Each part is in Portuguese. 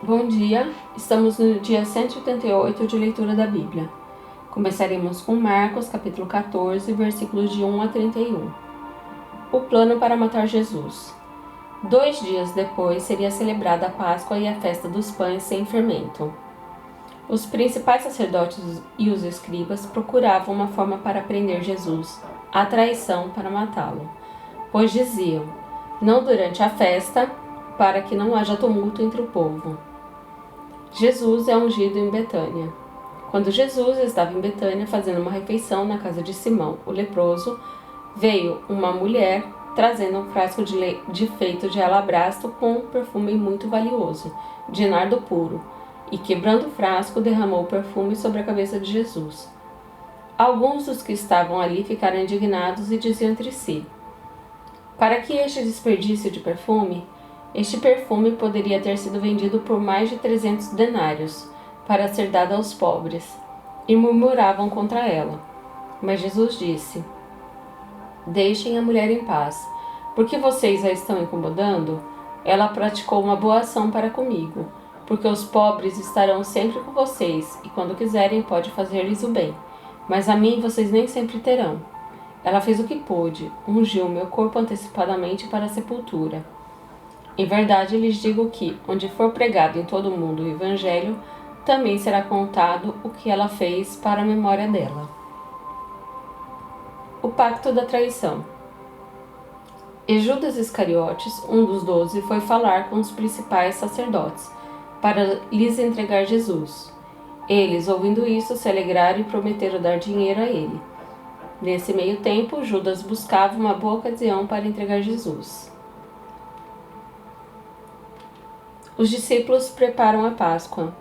Bom dia, estamos no dia 188 de leitura da Bíblia. Começaremos com Marcos, capítulo 14, versículos de 1 a 31. O plano para matar Jesus. 2 dias depois seria celebrada a Páscoa e a festa dos pães sem fermento. Os principais sacerdotes e os escribas procuravam uma forma para prender Jesus, a traição para matá-lo, pois diziam, não durante a festa, para que não haja tumulto entre o povo. Jesus é ungido em Betânia. Quando Jesus estava em Betânia fazendo uma refeição na casa de Simão, o leproso, veio uma mulher trazendo um frasco de feito de alabastro com um perfume muito valioso, de nardo puro, e quebrando o frasco derramou o perfume sobre a cabeça de Jesus. Alguns dos que estavam ali ficaram indignados e diziam entre si: para que este desperdício de perfume? Este perfume poderia ter sido vendido por mais de 300 denários, para ser dado aos pobres, e murmuravam contra ela. Mas Jesus disse: deixem a mulher em paz, porque vocês a estão incomodando? Ela praticou uma boa ação para comigo, porque os pobres estarão sempre com vocês, e quando quiserem pode fazer-lhes o bem, mas a mim vocês nem sempre terão. Ela fez o que pôde, ungiu meu corpo antecipadamente para a sepultura. Em verdade lhes digo que, onde for pregado em todo o mundo o Evangelho, também será contado o que ela fez para a memória dela. O pacto da traição. E Judas Iscariotes, um dos 12, foi falar com os principais sacerdotes, para lhes entregar Jesus. Eles, ouvindo isso, se alegraram e prometeram dar dinheiro a ele. Nesse meio tempo, Judas buscava uma boa ocasião para entregar Jesus. Os discípulos preparam a Páscoa.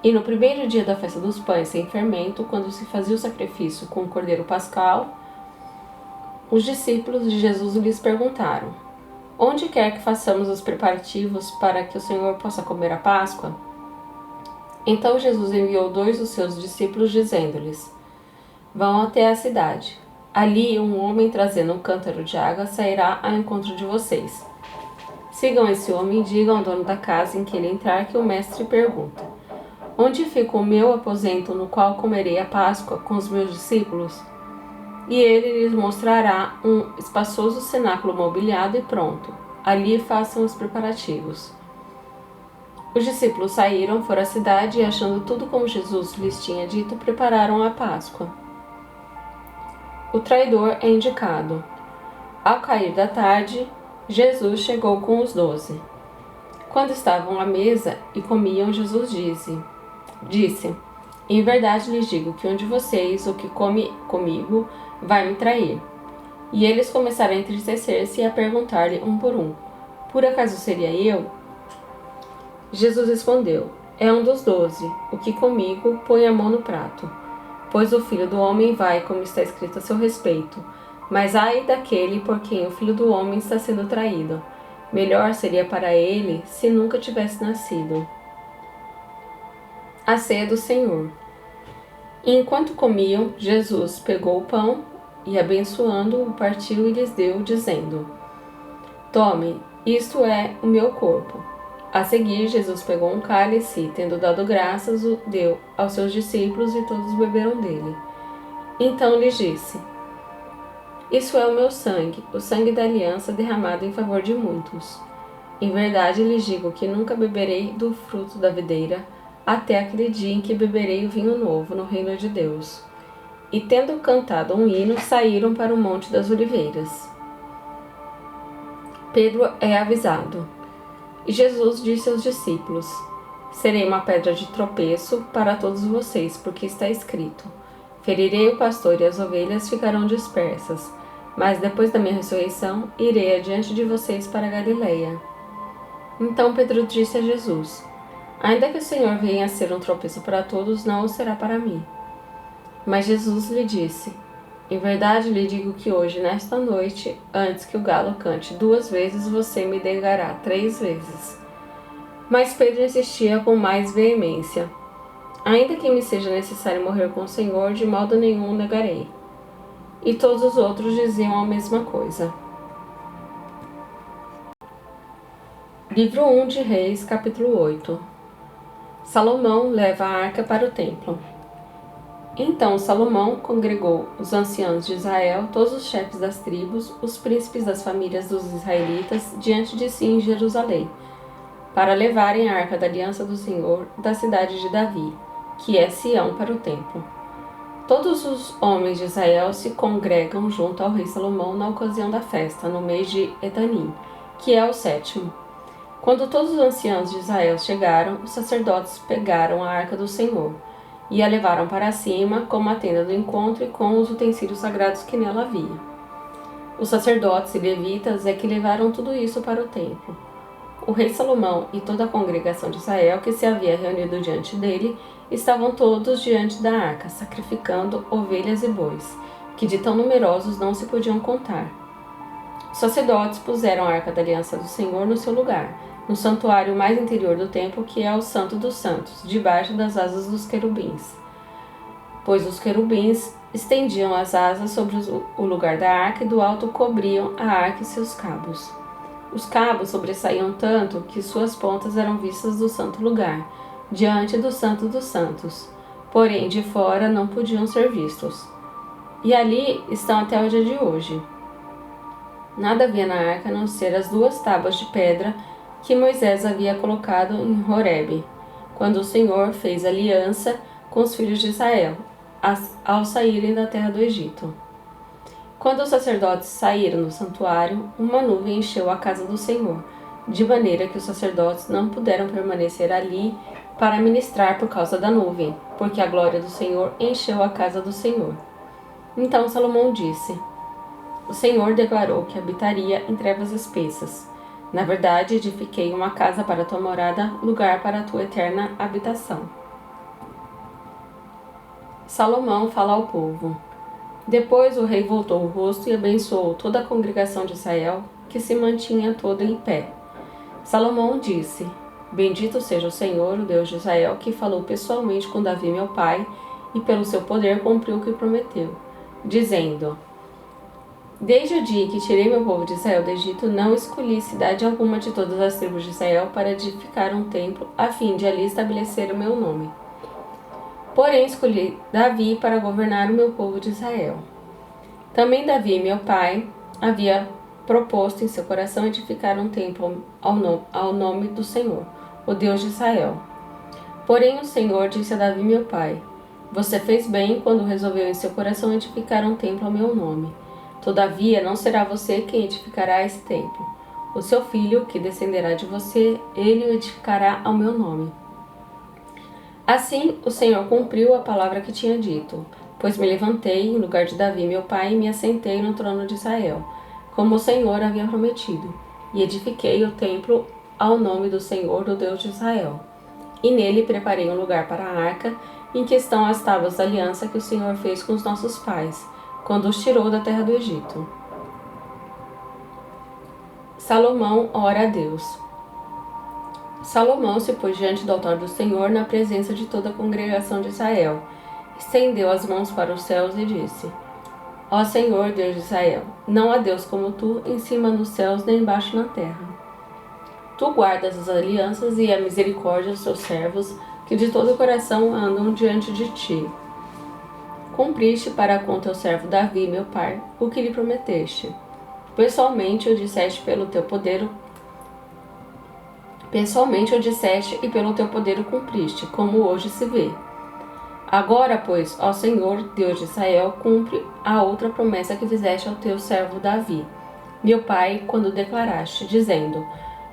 E no primeiro dia da festa dos pães sem fermento, quando se fazia o sacrifício com o cordeiro pascal, os discípulos de Jesus lhes perguntaram: onde quer que façamos os preparativos para que o Senhor possa comer a Páscoa? Então Jesus enviou 2 dos seus discípulos, dizendo-lhes: vão até a cidade. Ali um homem trazendo um cântaro de água sairá ao encontro de vocês. Sigam esse homem e digam ao dono da casa em que ele entrar que o mestre pergunta: onde fica o meu aposento no qual comerei a Páscoa com os meus discípulos? E ele lhes mostrará um espaçoso cenáculo mobiliado e pronto. Ali façam os preparativos. Os discípulos saíram, foram à cidade e, achando tudo como Jesus lhes tinha dito, prepararam a Páscoa. O traidor é indicado. Ao cair da tarde, Jesus chegou com os 12. Quando estavam à mesa e comiam, Jesus disse: em verdade lhes digo que um de vocês, o que come comigo, vai me trair. E eles começaram a entristecer-se e a perguntar-lhe um por um: por acaso seria eu? Jesus respondeu: é um dos 12, o que comigo põe a mão no prato. Pois o Filho do Homem vai, como está escrito a seu respeito. Mas ai daquele por quem o Filho do Homem está sendo traído. Melhor seria para ele se nunca tivesse nascido. A ceia do Senhor. E enquanto comiam, Jesus pegou o pão e, abençoando-o, partiu e lhes deu, dizendo: tomem, isto é o meu corpo. A seguir, Jesus pegou um cálice e, tendo dado graças, o deu aos seus discípulos e todos beberam dele. Então lhes disse: isso é o meu sangue, o sangue da aliança derramado em favor de muitos. Em verdade lhes digo que nunca beberei do fruto da videira, até aquele dia em que beberei o vinho novo no reino de Deus. E tendo cantado um hino, saíram para o Monte das Oliveiras. Pedro é avisado. E Jesus disse aos discípulos: serei uma pedra de tropeço para todos vocês, porque está escrito: ferirei o pastor e as ovelhas ficarão dispersas. Mas depois da minha ressurreição, irei adiante de vocês para a Galileia. Então Pedro disse a Jesus: ainda que o Senhor venha a ser um tropeço para todos, não o será para mim. Mas Jesus lhe disse: em verdade lhe digo que hoje, nesta noite, antes que o galo cante 2 vezes, você me negará 3 vezes. Mas Pedro insistia com mais veemência: ainda que me seja necessário morrer com o Senhor, de modo nenhum o negarei. E todos os outros diziam a mesma coisa. Livro 1 de Reis, capítulo 8. Salomão leva a arca para o templo. Então Salomão congregou os anciãos de Israel, todos os chefes das tribos, os príncipes das famílias dos israelitas, diante de si em Jerusalém, para levarem a arca da aliança do Senhor da cidade de Davi, que é Sião, para o templo. Todos os homens de Israel se congregam junto ao rei Salomão na ocasião da festa, no mês de Etanim, que é o 7º. Quando todos os anciãos de Israel chegaram, os sacerdotes pegaram a arca do Senhor e a levaram para cima, como a tenda do encontro e com os utensílios sagrados que nela havia. Os sacerdotes e levitas é que levaram tudo isso para o templo. O rei Salomão e toda a congregação de Israel que se havia reunido diante dele estavam todos diante da arca, sacrificando ovelhas e bois, que de tão numerosos não se podiam contar. Os sacerdotes puseram a arca da aliança do Senhor no seu lugar, no santuário mais interior do templo, que é o Santo dos Santos, debaixo das asas dos querubins. Pois os querubins estendiam as asas sobre o lugar da arca e do alto cobriam a arca e seus cabos. Os cabos sobressaíam tanto que suas pontas eram vistas do santo lugar, diante do Santo dos Santos, porém de fora não podiam ser vistos. E ali estão até o dia de hoje. Nada havia na arca a não ser as 2 tábuas de pedra que Moisés havia colocado em Horebe, quando o Senhor fez aliança com os filhos de Israel, ao saírem da terra do Egito. Quando os sacerdotes saíram do santuário, uma nuvem encheu a casa do Senhor, de maneira que os sacerdotes não puderam permanecer ali para ministrar por causa da nuvem, porque a glória do Senhor encheu a casa do Senhor. Então Salomão disse: O Senhor declarou que habitaria em trevas espessas. Na verdade, edifiquei uma casa para a tua morada, lugar para a tua eterna habitação. Salomão fala ao povo. Depois o rei voltou o rosto e abençoou toda a congregação de Israel, que se mantinha toda em pé. Salomão disse: Bendito seja o Senhor, o Deus de Israel, que falou pessoalmente com Davi meu pai, e pelo seu poder cumpriu o que prometeu, dizendo: Desde o dia que tirei meu povo de Israel do Egito, não escolhi cidade alguma de todas as tribos de Israel para edificar um templo, a fim de ali estabelecer o meu nome. Porém escolhi Davi para governar o meu povo de Israel. Também Davi, meu pai, havia proposto em seu coração edificar um templo ao nome do Senhor, o Deus de Israel. Porém o Senhor disse a Davi, meu pai: Você fez bem quando resolveu em seu coração edificar um templo ao meu nome. Todavia, não será você quem edificará esse templo. O seu filho, que descenderá de você, ele o edificará ao meu nome. Assim, o Senhor cumpriu a palavra que tinha dito, pois me levantei em lugar de Davi, meu pai, e me assentei no trono de Israel, como o Senhor havia prometido, e edifiquei o templo ao nome do Senhor, do Deus de Israel. E nele preparei um lugar para a arca, em que estão as tábuas da aliança que o Senhor fez com os nossos pais, quando os tirou da terra do Egito. Salomão ora a Deus. Salomão se pôs diante do altar do Senhor na presença de toda a congregação de Israel, estendeu as mãos para os céus e disse: Ó Senhor, Deus de Israel, não há Deus como tu, em cima nos céus nem embaixo na terra. Tu guardas as alianças e a misericórdia dos teus servos, que de todo o coração andam diante de ti. Cumpriste para com teu servo Davi, meu pai, o que lhe prometeste. Pessoalmente o disseste e pelo teu poder o cumpriste, como hoje se vê. Agora, pois, ó Senhor, Deus de Israel, cumpre a outra promessa que fizeste ao teu servo Davi, meu pai, quando declaraste, dizendo: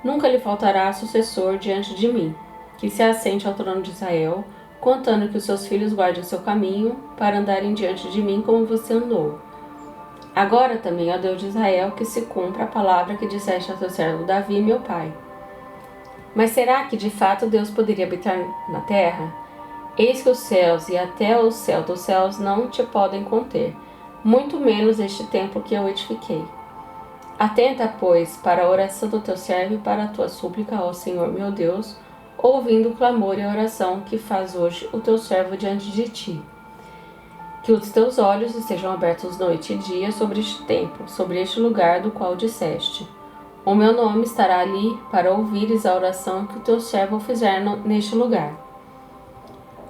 Nunca lhe faltará sucessor diante de mim, que se assente ao trono de Israel, contando que os seus filhos guardem o seu caminho, para andarem diante de mim como você andou. Agora também, ó Deus de Israel, que se cumpra a palavra que disseste ao teu servo Davi, meu pai. Mas será que de fato Deus poderia habitar na terra? Eis que os céus e até o céu dos céus não te podem conter, muito menos este templo que eu edifiquei. Atenta, pois, para a oração do teu servo e para a tua súplica, ó Senhor meu Deus, ouvindo o clamor e a oração que faz hoje o teu servo diante de ti. Que os teus olhos estejam abertos noite e dia sobre este templo, sobre este lugar do qual disseste: O meu nome estará ali para ouvires a oração que o teu servo fizer neste lugar.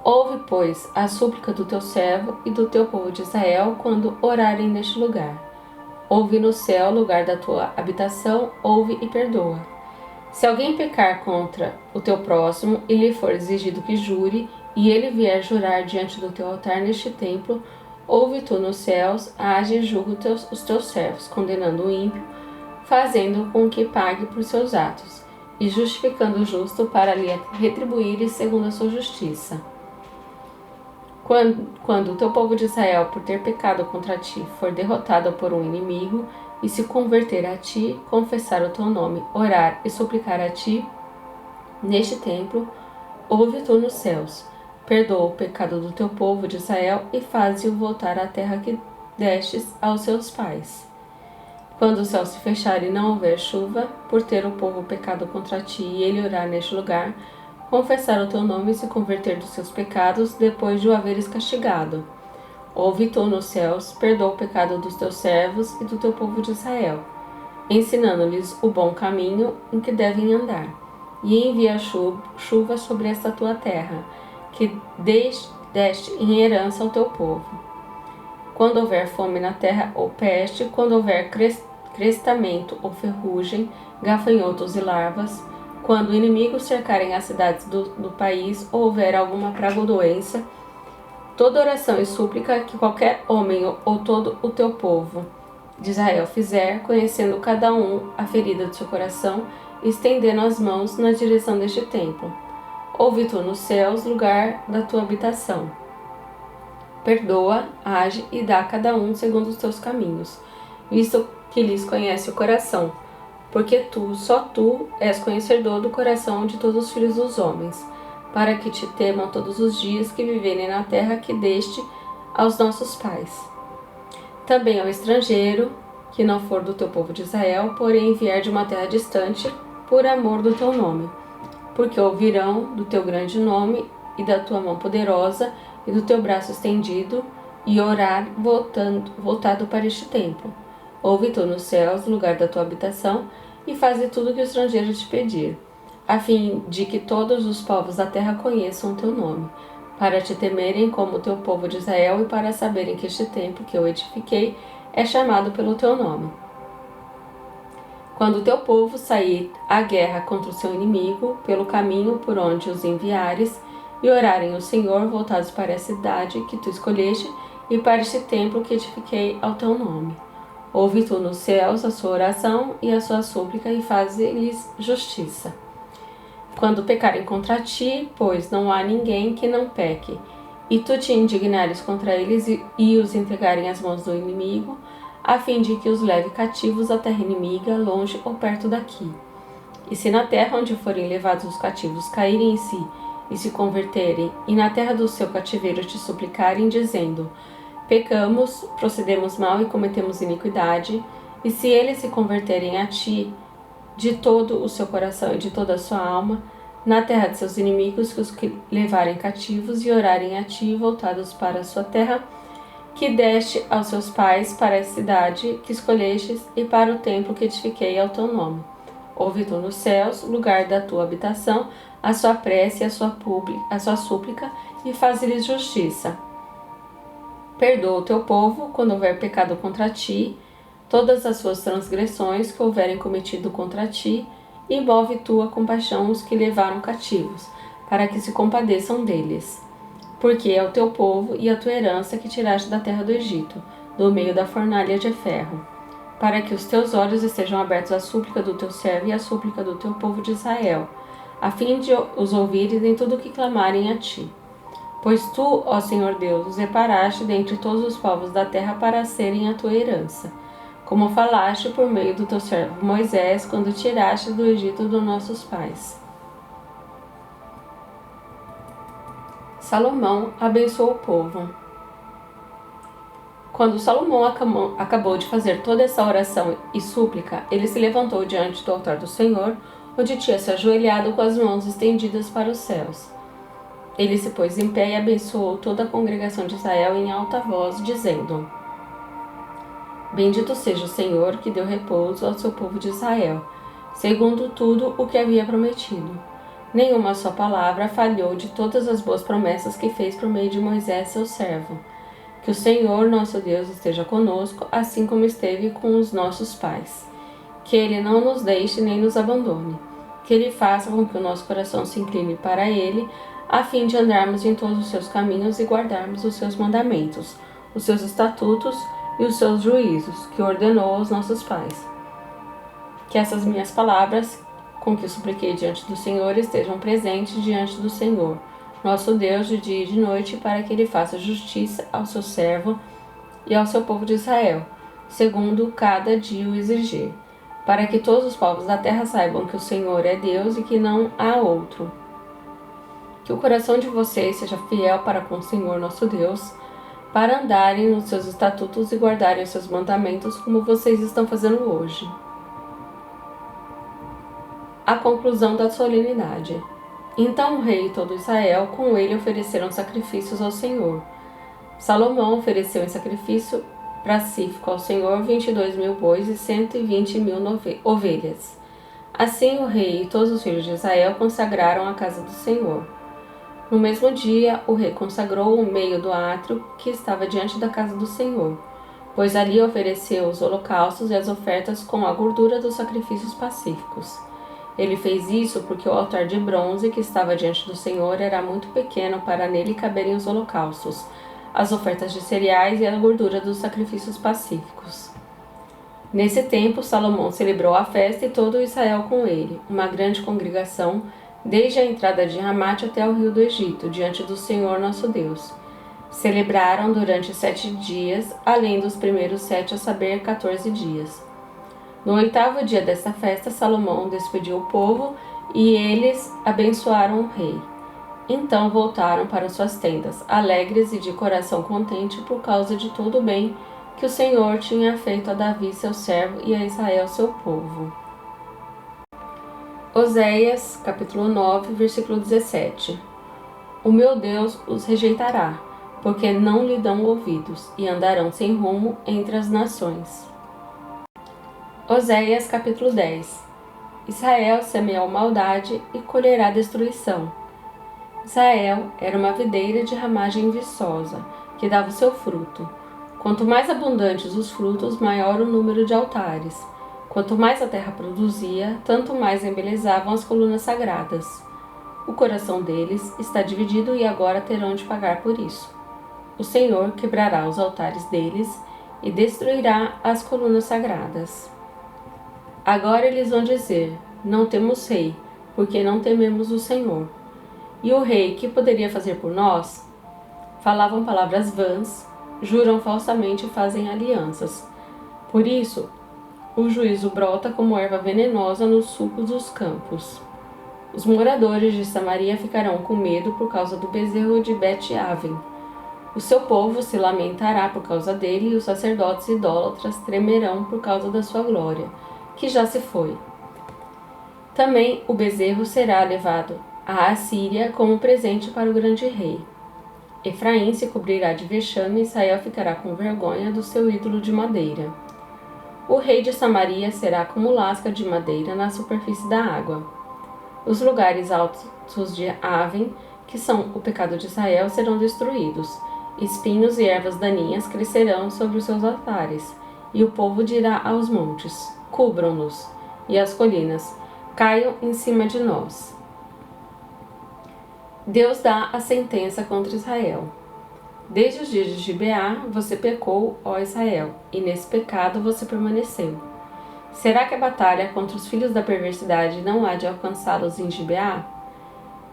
Ouve, pois, a súplica do teu servo e do teu povo de Israel quando orarem neste lugar. Ouve no céu, lugar da tua habitação, ouve e perdoa. Se alguém pecar contra o teu próximo e lhe for exigido que jure, e ele vier jurar diante do teu altar neste templo, ouve tu nos céus, age e julga os teus servos, condenando o ímpio, fazendo com que pague por seus atos, e justificando o justo para lhe retribuir segundo a sua justiça. Quando o teu povo de Israel, por ter pecado contra ti, for derrotado por um inimigo, e se converter a ti, confessar o teu nome, orar e suplicar a ti, neste templo, ouve tu nos céus, perdoa o pecado do teu povo de Israel e faze-o voltar à terra que destes aos seus pais. Quando o céu se fechar e não houver chuva, por ter o povo pecado contra ti e ele orar neste lugar, confessar o teu nome e se converter dos seus pecados, depois de o haveres castigado. Ouve tu nos céus, perdoa o pecado dos teus servos e do teu povo de Israel, ensinando-lhes o bom caminho em que devem andar, e envia chuva sobre esta tua terra, que deste em herança ao teu povo. Quando houver fome na terra ou peste, quando houver crestamento ou ferrugem, gafanhotos e larvas, quando inimigos cercarem as cidades do país ou houver alguma praga ou doença, toda oração e súplica que qualquer homem ou todo o teu povo de Israel fizer, conhecendo cada um a ferida do seu coração, estendendo as mãos na direção deste templo. Ouve tu nos céus, lugar da tua habitação. Perdoa, age e dá a cada um segundo os teus caminhos, visto que lhes conhece o coração, porque só tu, és conhecedor do coração de todos os filhos dos homens, para que te temam todos os dias que viverem na terra que deste aos nossos pais. Também ao estrangeiro, que não for do teu povo de Israel, porém vier de uma terra distante, por amor do teu nome, porque ouvirão do teu grande nome e da tua mão poderosa e do teu braço estendido, e orar voltado para este templo. Ouve tu nos céus, lugar da tua habitação, e faze tudo o que o estrangeiro te pedir, a fim de que todos os povos da terra conheçam o teu nome, para te temerem como o teu povo de Israel e para saberem que este templo que eu edifiquei é chamado pelo teu nome. Quando o teu povo sair à guerra contra o seu inimigo, pelo caminho por onde os enviares, e orarem ao Senhor, voltados para a cidade que tu escolheste e para este templo que edifiquei ao teu nome. Ouve tu nos céus a sua oração e a sua súplica e faze-lhes justiça. Quando pecarem contra ti, pois não há ninguém que não peque, e tu te indignares contra eles e os entregarem às mãos do inimigo, a fim de que os leve cativos à terra inimiga, longe ou perto daqui. E se na terra onde forem levados os cativos caírem em si e se converterem, e na terra do seu cativeiro te suplicarem, dizendo: pecamos, procedemos mal e cometemos iniquidade, e se eles se converterem a ti de todo o seu coração e de toda a sua alma, na terra de seus inimigos que os levarem cativos e orarem a ti, voltados para a sua terra, que deste aos seus pais, para a cidade que escolhestes e para o templo que edifiquei ao teu nome. Ouve tu nos céus, lugar da tua habitação, a sua prece e a sua súplica, e faz-lhes justiça. Perdoa o teu povo, quando houver pecado contra ti, todas as suas transgressões que houverem cometido contra ti, e move tua compaixão os que levaram cativos, para que se compadeçam deles. Porque é o teu povo e a tua herança que tiraste da terra do Egito, do meio da fornalha de ferro, para que os teus olhos estejam abertos à súplica do teu servo e à súplica do teu povo de Israel, a fim de os ouvires em tudo o que clamarem a ti. Pois tu, ó Senhor Deus, os separaste dentre todos os povos da terra para serem a tua herança, como falaste por meio do teu servo Moisés, quando tiraste do Egito dos nossos pais. Salomão abençoou o povo. Quando Salomão acabou de fazer toda essa oração e súplica, ele se levantou diante do altar do Senhor, onde tinha se ajoelhado com as mãos estendidas para os céus. Ele se pôs em pé e abençoou toda a congregação de Israel em alta voz, dizendo: Bendito seja o Senhor, que deu repouso ao seu povo de Israel, segundo tudo o que havia prometido. Nenhuma só palavra falhou de todas as boas promessas que fez por meio de Moisés, seu servo. Que o Senhor, nosso Deus, esteja conosco, assim como esteve com os nossos pais. Que Ele não nos deixe nem nos abandone. Que Ele faça com que o nosso coração se incline para Ele, a fim de andarmos em todos os seus caminhos e guardarmos os seus mandamentos, os seus estatutos e os seus juízos, que ordenou aos nossos pais. Que essas minhas palavras, com que supliquei diante do Senhor, estejam presentes diante do Senhor, nosso Deus, de dia e de noite, para que Ele faça justiça ao seu servo e ao seu povo de Israel, segundo cada dia o exigir, para que todos os povos da terra saibam que o Senhor é Deus e que não há outro. Que o coração de vocês seja fiel para com o Senhor nosso Deus, para andarem nos seus estatutos e guardarem os seus mandamentos, como vocês estão fazendo hoje. A conclusão da solenidade. Então o rei e todo Israel com ele ofereceram sacrifícios ao Senhor. Salomão ofereceu em sacrifício pacífico ao Senhor 22.000 bois e 120.000 ovelhas. Assim o rei e todos os filhos de Israel consagraram a casa do Senhor. No mesmo dia, o rei consagrou o meio do átrio que estava diante da casa do Senhor, pois ali ofereceu os holocaustos e as ofertas com a gordura dos sacrifícios pacíficos. Ele fez isso porque o altar de bronze que estava diante do Senhor era muito pequeno para nele caberem os holocaustos, as ofertas de cereais e a gordura dos sacrifícios pacíficos. Nesse tempo, Salomão celebrou a festa e todo Israel com ele, uma grande congregação, desde a entrada de Ramate até o rio do Egito, diante do Senhor nosso Deus. Celebraram durante 7 dias, além dos primeiros 7, a saber, 14 dias. No 8º dia desta festa, Salomão despediu o povo e eles abençoaram o rei. Então voltaram para suas tendas, alegres e de coração contente por causa de todo o bem que o Senhor tinha feito a Davi, seu servo, e a Israel, seu povo. Oséias, capítulo 9, versículo 17. O meu Deus os rejeitará, porque não lhe dão ouvidos, e andarão sem rumo entre as nações. Oséias capítulo 10. Israel semeou maldade e colherá destruição. Israel era uma videira de ramagem viçosa, que dava o seu fruto. Quanto mais abundantes os frutos, maior o número de altares. Quanto mais a terra produzia, tanto mais embelezavam as colunas sagradas. O coração deles está dividido e agora terão de pagar por isso. O Senhor quebrará os altares deles e destruirá as colunas sagradas. Agora eles vão dizer: não temos rei, porque não tememos o Senhor. E o rei, que poderia fazer por nós? Falavam palavras vãs, juram falsamente e fazem alianças. Por isso, o juízo brota como erva venenosa nos sulcos dos campos. Os moradores de Samaria ficarão com medo por causa do bezerro de Bet-Aven. O seu povo se lamentará por causa dele e os sacerdotes idólatras tremerão por causa da sua glória, que já se foi. Também o bezerro será levado à Assíria como presente para o grande rei. Efraim se cobrirá de vexame e Israel ficará com vergonha do seu ídolo de madeira. O rei de Samaria será como lasca de madeira na superfície da água. Os lugares altos de Aven, que são o pecado de Israel, serão destruídos. Espinhos e ervas daninhas crescerão sobre os seus altares, e o povo dirá aos montes: cubram-nos, e as colinas: caiam em cima de nós. Deus dá a sentença contra Israel. Desde os dias de Gibeá, você pecou, ó Israel, e nesse pecado você permaneceu. Será que a batalha contra os filhos da perversidade não há de alcançá-los em Gibeá?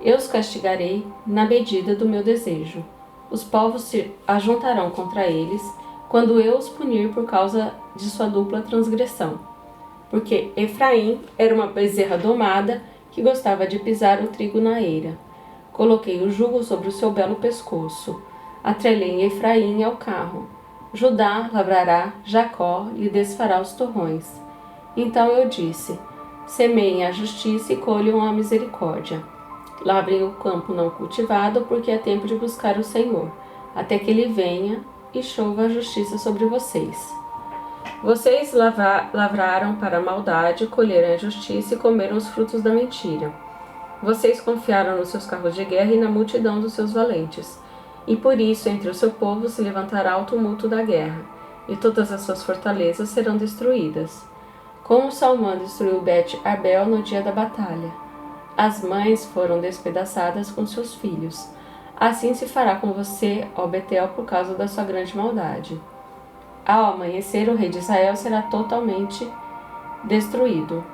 Eu os castigarei na medida do meu desejo. Os povos se ajuntarão contra eles, quando eu os punir por causa de sua dupla transgressão. Porque Efraim era uma bezerra domada que gostava de pisar o trigo na eira. Coloquei o jugo sobre o seu belo pescoço. Atrelei Efraim ao carro. Judá lavrará, Jacó lhe desfará os torrões. Então eu disse: semeiem a justiça e colham a misericórdia. Lavrem o campo não cultivado, porque é tempo de buscar o Senhor, até que ele venha e chova a justiça sobre vocês. Vocês lavraram para a maldade, colheram a injustiça e comeram os frutos da mentira. Vocês confiaram nos seus carros de guerra e na multidão dos seus valentes. E por isso, entre o seu povo se levantará o tumulto da guerra, e todas as suas fortalezas serão destruídas. Como Salmã destruiu Bet-Arbel no dia da batalha. As mães foram despedaçadas com seus filhos. Assim se fará com você, ó Betel, por causa da sua grande maldade. Ao amanhecer, o rei de Israel será totalmente destruído.